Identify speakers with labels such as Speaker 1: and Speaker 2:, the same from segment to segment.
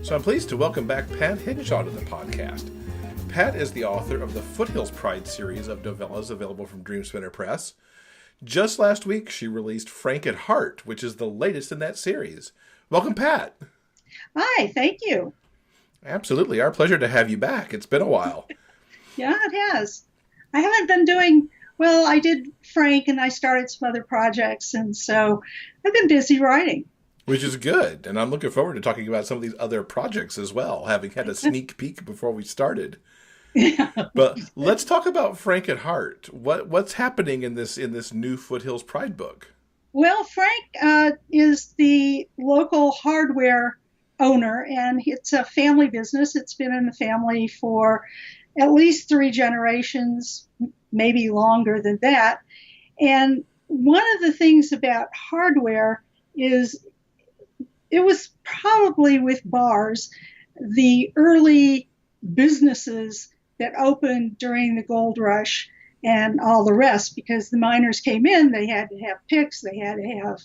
Speaker 1: So I'm pleased to welcome back Pat Henshaw to the podcast. Pat is the author of the Foothills Pride series of novellas available from Dreamspinner Press. Just last week, she released Frank at Heart, which is the latest in that series. Welcome, Pat.
Speaker 2: Hi, thank you.
Speaker 1: Absolutely. Our pleasure to have you back. It's been a while.
Speaker 2: Yeah, it has. I haven't been doing, well, I did Frank and I started some other projects, and so I've been busy writing.
Speaker 1: Which is good. And I'm looking forward to talking about some of these other projects as well, having had a sneak peek before we started.
Speaker 2: Yeah.
Speaker 1: But let's talk about Frank at Heart. What's happening in this new Foothills Pride book?
Speaker 2: Well, Frank is the local hardware owner, and it's a family business. It's been in the family for at least 3 generations, maybe longer than that. And one of the things about hardware is it was probably with bars, the early businesses that opened during the gold rush and all the rest, because the miners came in, they had to have picks, they had to have,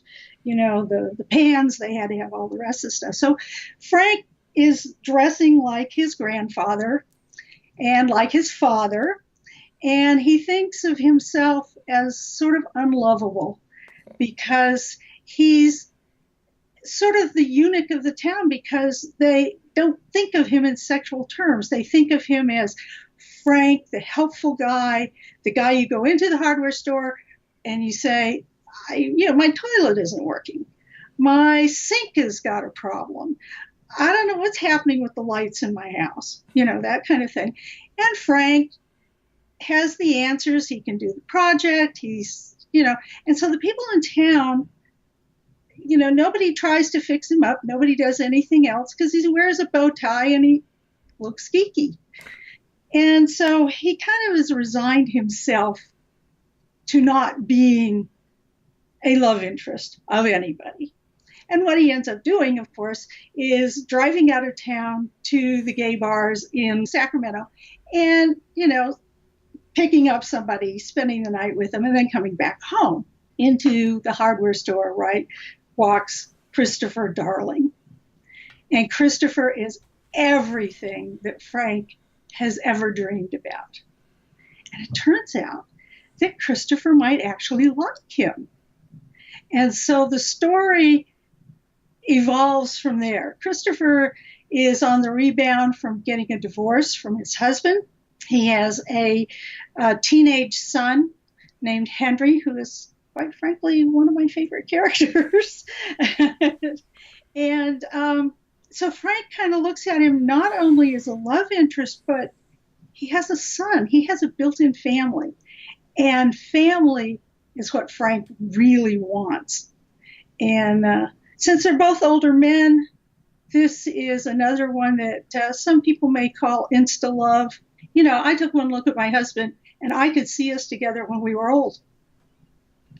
Speaker 2: the pans, they had to have all the rest of the stuff. So Frank is dressing like his grandfather and like his father, and he thinks of himself as sort of unlovable because he's sort of the eunuch of the town, because they don't think of him in sexual terms. They think of him as Frank, the helpful guy, the guy you go into the hardware store and you say, my toilet isn't working. My sink has got a problem. I don't know what's happening with the lights in my house, that kind of thing. And Frank has the answers. He can do the project. And so the people in town, nobody tries to fix him up. Nobody does anything else because he wears a bow tie and he looks geeky. And so he kind of has resigned himself to not being a love interest of anybody. And what he ends up doing, of course, is driving out of town to the gay bars in Sacramento and, picking up somebody, spending the night with them, and then coming back home into the hardware store, right? Walks Christopher Darling. And Christopher is everything that Frank has ever dreamed about. And it turns out that Christopher might actually like him. And so the story evolves from there. Christopher is on the rebound from getting a divorce from his husband. He has a teenage son named Henry, who is quite frankly one of my favorite characters. And so Frank kind of looks at him not only as a love interest, but he has a son. He has a built-in family. And family is what Frank really wants. And since they're both older men, this is another one that some people may call insta-love. I took one look at my husband, and I could see us together when we were old.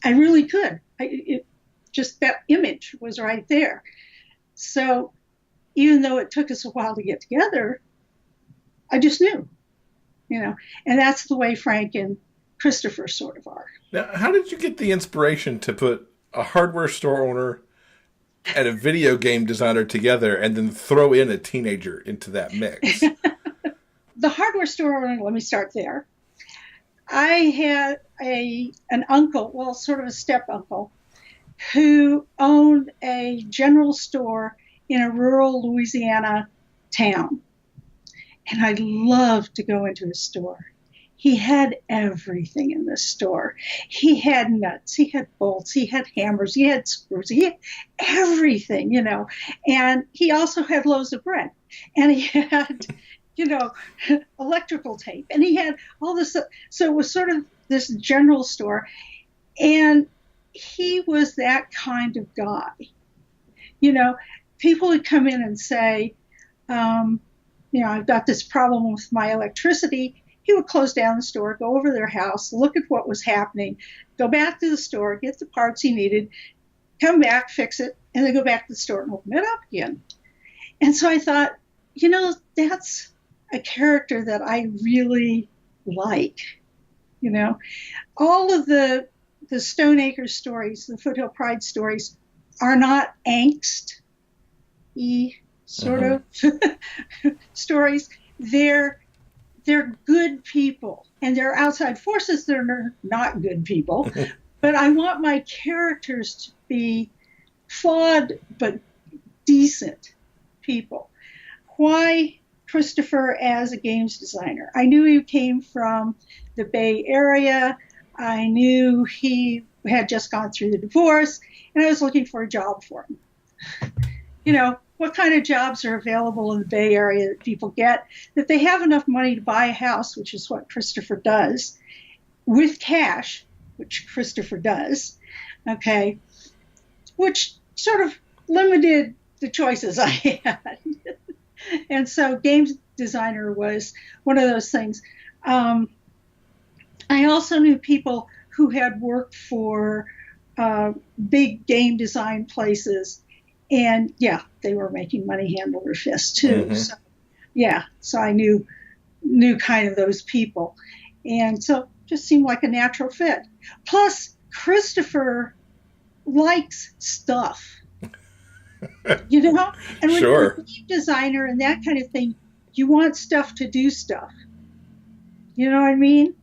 Speaker 2: I really could. Just that image was right there. So even though it took us a while to get together, I just knew, and that's the way Frank and Christopher sort of are.
Speaker 1: Now, how did you get the inspiration to put a hardware store owner and a video game designer together and then throw in a teenager into that mix?
Speaker 2: The hardware store owner, let me start there. I had an uncle, well, sort of a step uncle, who owned a general store in a rural Louisiana town. And I loved to go into his store. He had everything in this store. He had nuts, he had bolts, he had hammers, he had screws, he had everything, And he also had loaves of bread. And he had, electrical tape. And he had all this. So it was sort of this general store. And he was that kind of guy. People would come in and say, I've got this problem with my electricity. He would close down the store, go over their house, look at what was happening, go back to the store, get the parts he needed, come back, fix it, and then go back to the store and open it up again. And so I thought, that's a character that I really like. All of the Stone Acres stories, the Foothill Pride stories, are not angst-y sort of stories. They're good people, and there are outside forces that are not good people. But I want my characters to be flawed but decent people. Why Christopher as a games designer? I knew he came from the Bay Area. I knew he had just gone through the divorce, and I was looking for a job for him. You know, what kind of jobs are available in the Bay Area that people get, that they have enough money to buy a house, which is what Christopher does, with cash, which Christopher does, okay, which sort of limited the choices I had. And so games designer was one of those things. I also knew people who had worked for big game design places, and yeah, they were making money hand over fist too. So yeah, so I knew kind of those people, and so just seemed like a natural fit. Plus, Christopher likes stuff. You know, and when you're a game designer and that kind of thing, you want stuff to do stuff. You know what I mean?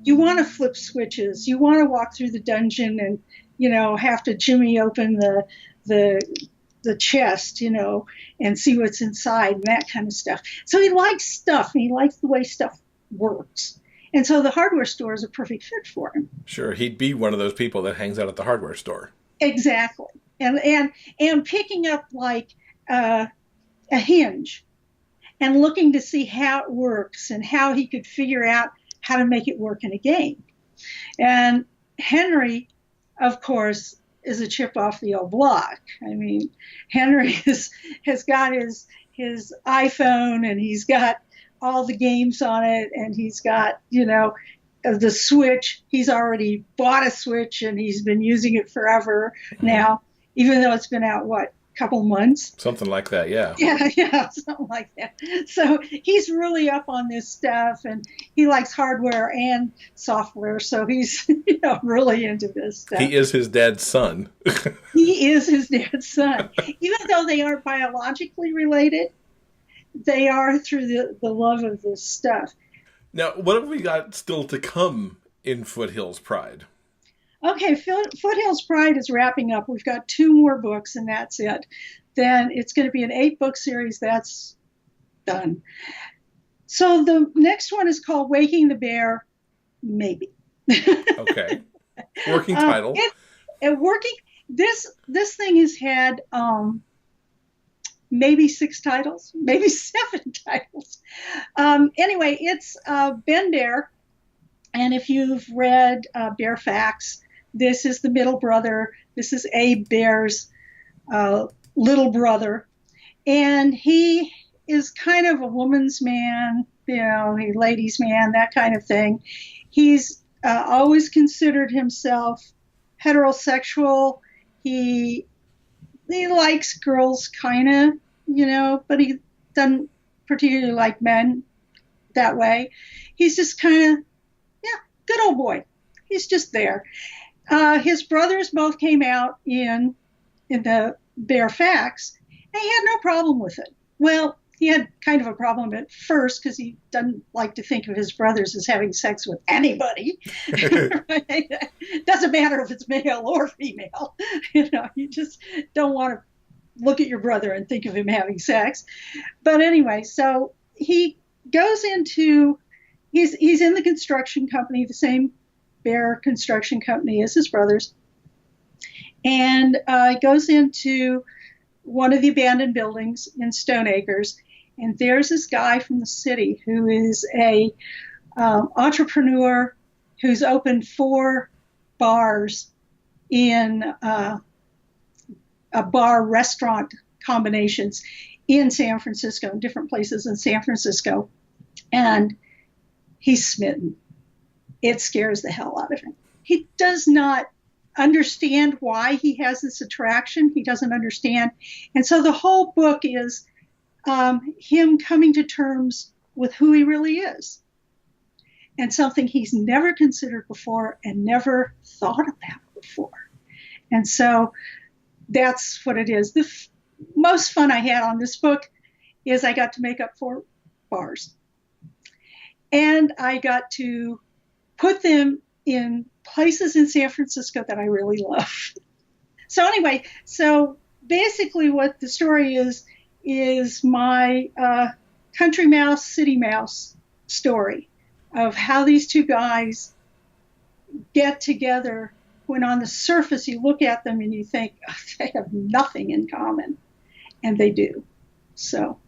Speaker 2: You want to flip switches. You want to walk through the dungeon and, you know, have to jimmy open the chest, you know, and see what's inside and that kind of stuff. So he likes stuff, and he likes the way stuff works. And so the hardware store is a perfect fit for him.
Speaker 1: Sure, he'd be one of those people that hangs out at the hardware store.
Speaker 2: Exactly. And picking up like a hinge and looking to see how it works and how he could figure out how to make it work in a game. And Henry, of course, is a chip off the old block. I mean, Henry has got his iPhone, and he's got all the games on it, and he's got, you know, the Switch. He's already bought a Switch, and he's been using it forever now, even though it's been out, what, a couple months? Something like that, yeah. Yeah, something like that. So he's really up on this stuff, and he likes hardware and software, so he's, you know, really into this stuff.
Speaker 1: He is his dad's son.
Speaker 2: He is his dad's son. Even though they aren't biologically related, they are through the love of this stuff.
Speaker 1: Now, what have we got still to come in Foothills Pride?
Speaker 2: Okay, Foothills Pride is wrapping up. We've got 2 more books, and that's it. Then it's going to be an 8-book series. That's done. So the next one is called Waking the Bear, maybe.
Speaker 1: Okay. Working title.
Speaker 2: This thing has had maybe 6 titles, maybe 7 titles. Anyway, it's Ben Bear. And if you've read Bear Facts, this is the middle brother. This is Abe Bear's little brother. And he is kind of a woman's man, you know, a ladies' man, that kind of thing. He's always considered himself heterosexual. He likes girls, kind of, you know, but he doesn't particularly like men that way. He's just kind of, good old boy. He's just there. His brothers both came out in the Bear Facts, and he had no problem with it. Well, he had kind of a problem at first because he doesn't like to think of his brothers as having sex with anybody. Right? Doesn't matter if it's male or female. You know, you just don't want to look at your brother and think of him having sex. But anyway, so he goes into He's in the construction company, the same Bear construction company as his brothers, and goes into one of the abandoned buildings in Stone Acres, and there's this guy from the city who is a entrepreneur who's opened 4 bars in a bar-restaurant combinations in San Francisco, in different places in San Francisco, and he's smitten. It scares the hell out of him. He does not understand why he has this attraction. He doesn't understand. And so the whole book is him coming to terms with who he really is, and something he's never considered before and never thought about before. And so that's what it is. most fun I had on this book is I got to make up 4 bars. And I got to put them in places in San Francisco that I really love. So anyway, so basically what the story is my country mouse, city mouse story of how these 2 guys get together when on the surface you look at them and you think, oh, they have nothing in common. And they do. So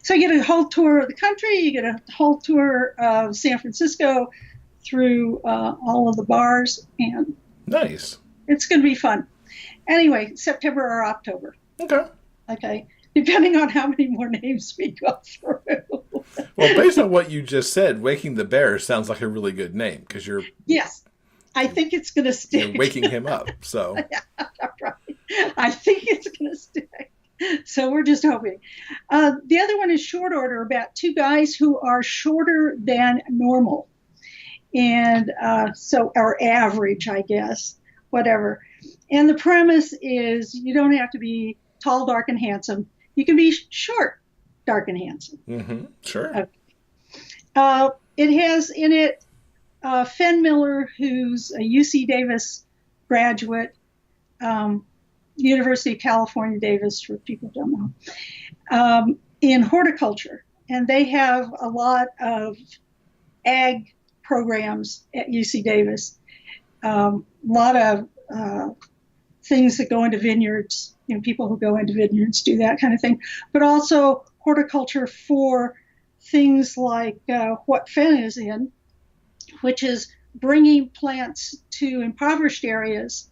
Speaker 2: you get a whole tour of the country, you get a whole tour of San Francisco through all of the bars, and
Speaker 1: nice.
Speaker 2: It's going to be fun. Anyway, September or October. Okay. Depending on how many more names we go through.
Speaker 1: Well, based on what you just said, Waking the Bear sounds like a really good name because you're...
Speaker 2: Yes. I think it's going to stick.
Speaker 1: You're waking him up, so...
Speaker 2: Yeah, right. I think it's going to stick. So we're just hoping. The other one is Short Order, about 2 guys who are shorter than normal. And or average, I guess, whatever. And the premise is you don't have to be tall, dark, and handsome. You can be short, dark, and handsome.
Speaker 1: Mm-hmm. Sure.
Speaker 2: Okay. It has in it Fenn Miller, who's a UC Davis graduate, University of California, Davis, for people who don't know, in horticulture. And they have a lot of ag programs at UC Davis. A lot of things that go into vineyards, people who go into vineyards do that kind of thing, but also horticulture for things like what Fenn is in, which is bringing plants to impoverished areas.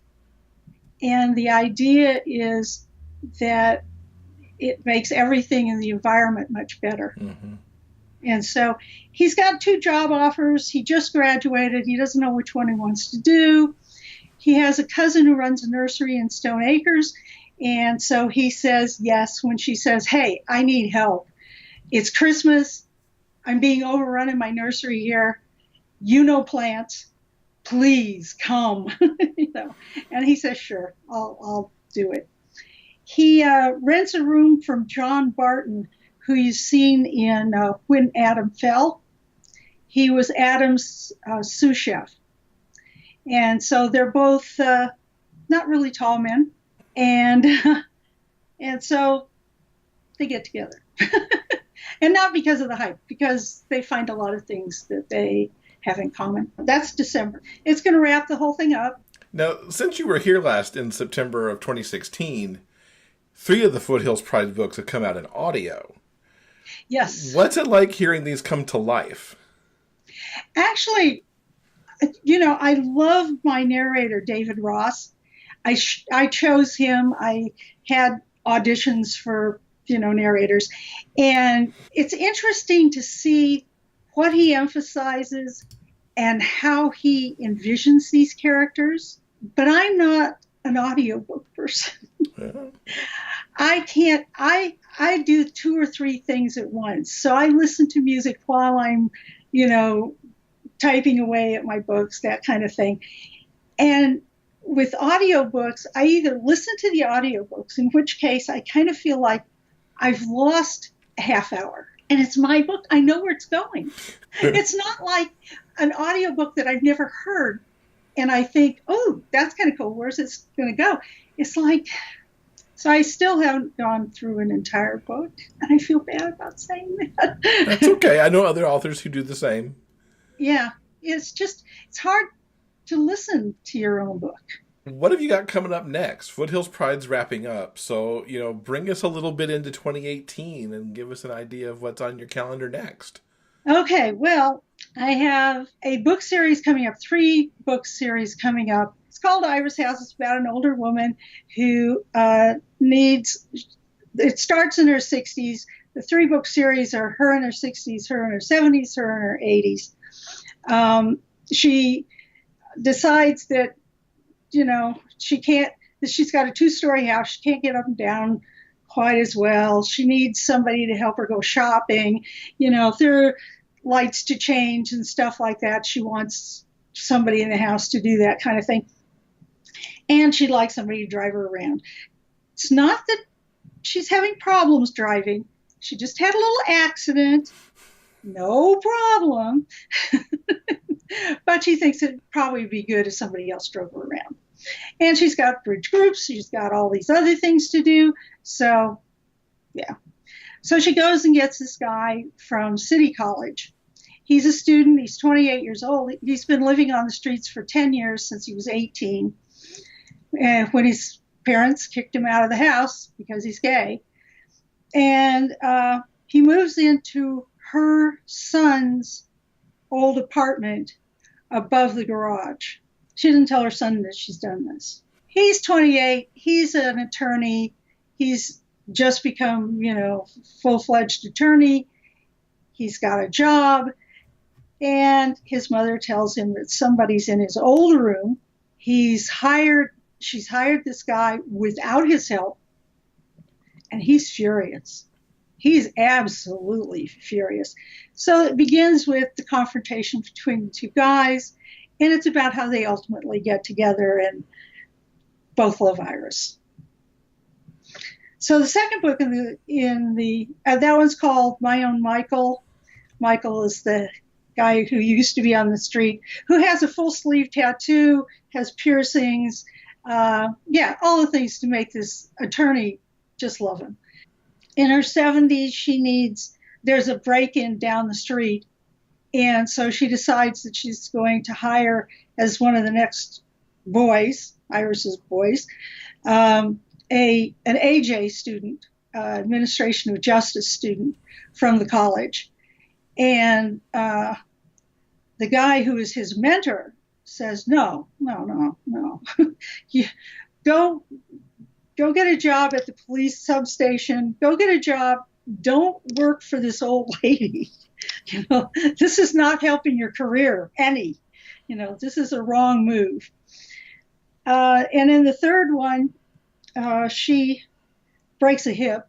Speaker 2: And the idea is that it makes everything in the environment much better.
Speaker 1: Mm-hmm.
Speaker 2: And so he's got 2 job offers. He just graduated. He doesn't know which one he wants to do. He has a cousin who runs a nursery in Stone Acres. And so he says yes when she says, hey, I need help. It's Christmas. I'm being overrun in my nursery here. You know plants. Please come. And he says, sure, I'll do it. He rents a room from John Barton, who you've seen in When Adam Fell. He was Adam's sous chef. And so they're both not really tall men. And so they get together. And not because of the height, because they find a lot of things that they have in common. That's December. It's going to wrap the whole thing up.
Speaker 1: Now, since you were here last in September of 2016, 3 of the Foothills Pride books have come out in audio.
Speaker 2: Yes.
Speaker 1: What's it like hearing these come to life?
Speaker 2: Actually, I love my narrator, David Ross. I chose him. I had auditions for, narrators. And it's interesting to see what he emphasizes and how he envisions these characters. But I'm not an audiobook person. Yeah. I do 2 or 3 things at once. So I listen to music while I'm, typing away at my books, that kind of thing. And with audiobooks, I either listen to the audiobooks, in which case I kind of feel like I've lost a half hour. And it's my book. I know where it's going. It's not like an audiobook that I've never heard. And I think, oh, that's kind of cool. Where's this going to go? It's like, so I still haven't gone through an entire book. And I feel bad about saying that.
Speaker 1: That's okay. I know other authors who do the same.
Speaker 2: Yeah. It's hard to listen to your own book.
Speaker 1: What have you got coming up next? Foothills Pride's wrapping up. So, bring us a little bit into 2018 and give us an idea of what's on your calendar next.
Speaker 2: Okay, well, I have a book series coming up, 3 book series coming up. It's called Iris House. It's about an older woman who it starts in her 60s. The 3 book series are her in her 60s, her in her 70s, her in her 80s. She decides that, she's got a 2-story house. She can't get up and down quite as well. She needs somebody to help her go shopping. If there are lights to change and stuff like that, she wants somebody in the house to do that kind of thing. And she'd like somebody to drive her around. It's not that she's having problems driving. She just had a little accident. No problem. But she thinks it'd probably be good if somebody else drove her around. And she's got bridge groups. She's got all these other things to do. So, yeah. So she goes and gets this guy from City College. He's a student. He's 28 years old. He's been living on the streets for 10 years since he was 18. And when his parents kicked him out of the house because he's gay. And he moves into her son's old apartment above the garage. She doesn't tell her son that she's done this. He's 28. He's an attorney. He's just become, full-fledged attorney. He's got a job. And his mother tells him that somebody's in his old room. She's hired this guy without his help. And he's furious. He's absolutely furious. So it begins with the confrontation between the two guys, and it's about how they ultimately get together and both love Iris. So the second book that one's called My Own Michael. Michael is the guy who used to be on the street, who has a full sleeve tattoo, has piercings, all the things to make this attorney just love him. In her 70s, there's a break-in down the street, and so she decides that she's going to hire as one of the next boys, Iris's boys, an AJ student, Administration of Justice student from the college. And the guy who is his mentor says, no. You go get a job at the police substation. Go get a job. Don't work for this old lady. This is not helping your career any. This is a wrong move. And in the third one, she breaks a hip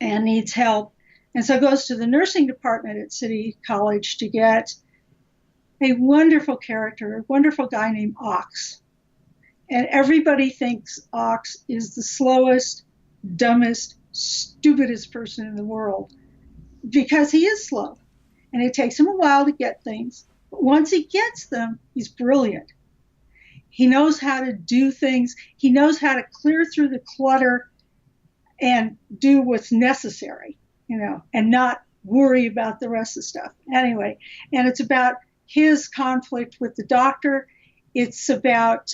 Speaker 2: and needs help. And so goes to the nursing department at City College to get a wonderful character, a wonderful guy named Ox. And everybody thinks Ox is the slowest, dumbest, stupidest person in the world because he is slow. And it takes him a while to get things. But once he gets them, he's brilliant. He knows how to do things. He knows how to clear through the clutter and do what's necessary, and not worry about the rest of the stuff. Anyway, and it's about his conflict with the doctor. It's about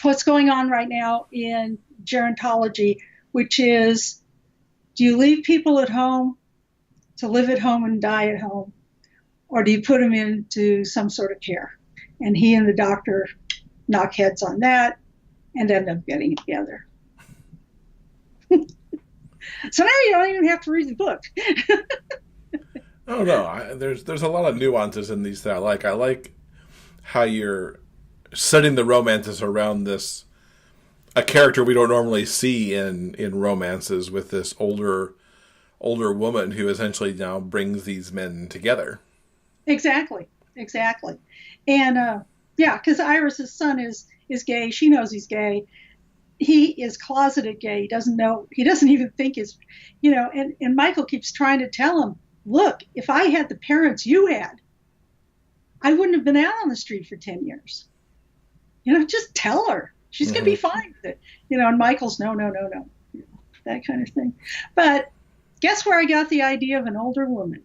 Speaker 2: what's going on right now in gerontology, which is, do you leave people at home to live at home and die at home, or do you put them into some sort of care? And he and the doctor knock heads on that and end up getting together. So now you don't even have to read the book.
Speaker 1: Oh no, there's a lot of nuances in these that I like. I like how you're setting the romances around a character we don't normally see in romances, with this older woman who essentially now brings these men together. Exactly.
Speaker 2: And because Iris's son is gay. She knows he's gay. He is closeted gay. He doesn't even think and Michael keeps trying to tell him, look, if I had the parents you had, I wouldn't have been out on the street for 10 years. Just tell her. She's going to be fine with it. And Michael's no, that kind of thing. But guess where I got the idea of an older woman?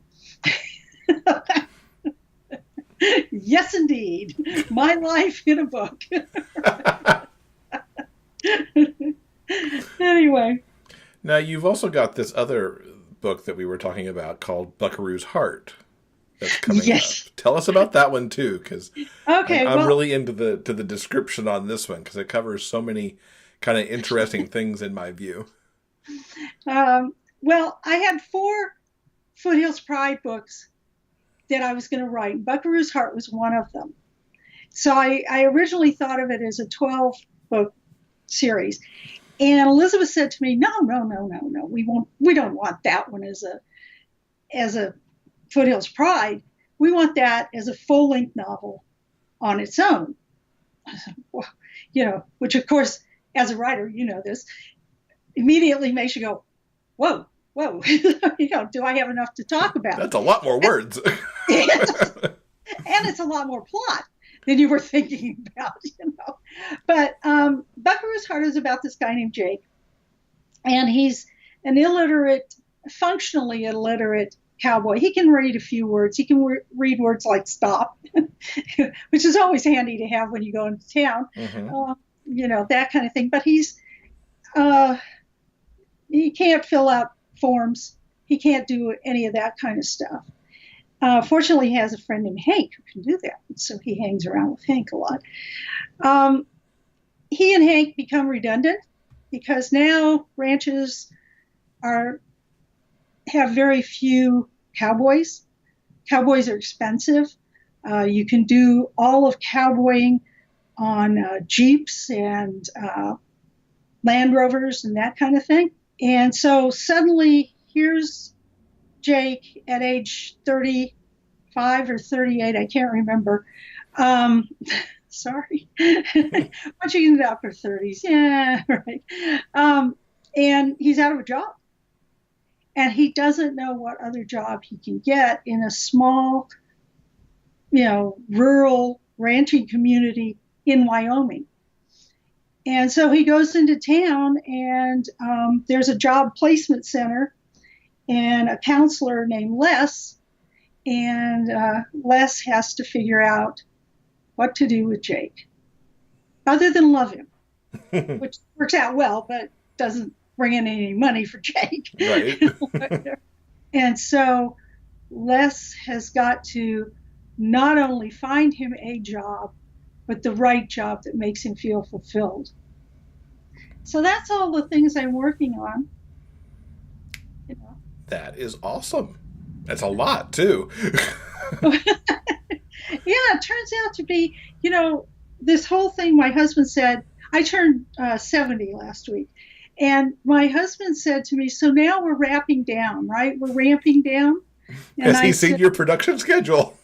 Speaker 2: Yes, indeed. My life in a book. Anyway.
Speaker 1: Now, you've also got this other book that we were talking about called Buckaroo's Heart that's coming up. Tell us about that one, too, because I'm really into the description on this one, because it covers so many kind of interesting things in my view.
Speaker 2: Well, I had 4 Foothills Pride books that I was going to write. Buckaroo's Heart was one of them. So I originally thought of it as a 12-book series. And Elizabeth said to me, no, we don't want that one as a Foothills Pride. We want that as a full-length novel on its own. Which of course, as a writer, this, immediately makes you go, whoa, whoa, do I have enough to talk about?
Speaker 1: That's a lot more words.
Speaker 2: And it's a lot more plot than you were thinking about. But Buckaroo's Heart is about this guy named Jake, and he's an functionally illiterate cowboy. He can read a few words. He can read words like stop, which is always handy to have when you go into town, that kind of thing. But he can't fill out forms. He can't do any of that kind of stuff. Fortunately, he has a friend named Hank who can do that. So he hangs around with Hank a lot. He and Hank become redundant because now ranches have very few cowboys. Cowboys are expensive. You can do all of cowboying on Jeeps and Land Rovers and that kind of thing. And so suddenly here's Jake at age 35 or 38, I can't remember. Sorry. Once you get into the upper 30s, yeah, right. And he's out of a job. And he doesn't know what other job he can get in a small, rural ranching community in Wyoming. And so he goes into town, and there's a job placement center and a counselor named Les. And Les has to figure out what to do with Jake, other than love him, which works out well, but doesn't bring in any money for Jake.
Speaker 1: Right.
Speaker 2: And so Les has got to not only find him a job, but the right job that makes him feel fulfilled. So that's all the things I'm working on.
Speaker 1: That is awesome. That's a lot, too.
Speaker 2: Yeah, it turns out to be, this whole thing, my husband said, I turned 70 last week. And my husband said to me, so now we're wrapping down, right? We're ramping down. And
Speaker 1: Has he seen your production schedule?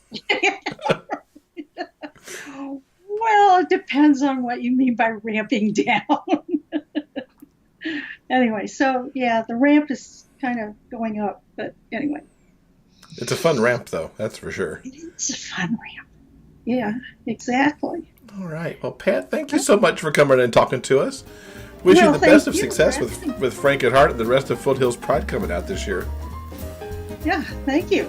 Speaker 2: Well, it depends on what you mean by ramping down. Anyway, so yeah, the ramp is kind of going up. But anyway.
Speaker 1: It's a fun ramp, though. That's for sure.
Speaker 2: It's a fun ramp. Yeah, exactly.
Speaker 1: All right. Well, Pat, thank you so much for coming and talking to us. Wish you the best of success with Frank at Heart and the rest of Foothills Pride coming out this year.
Speaker 2: Yeah, thank you.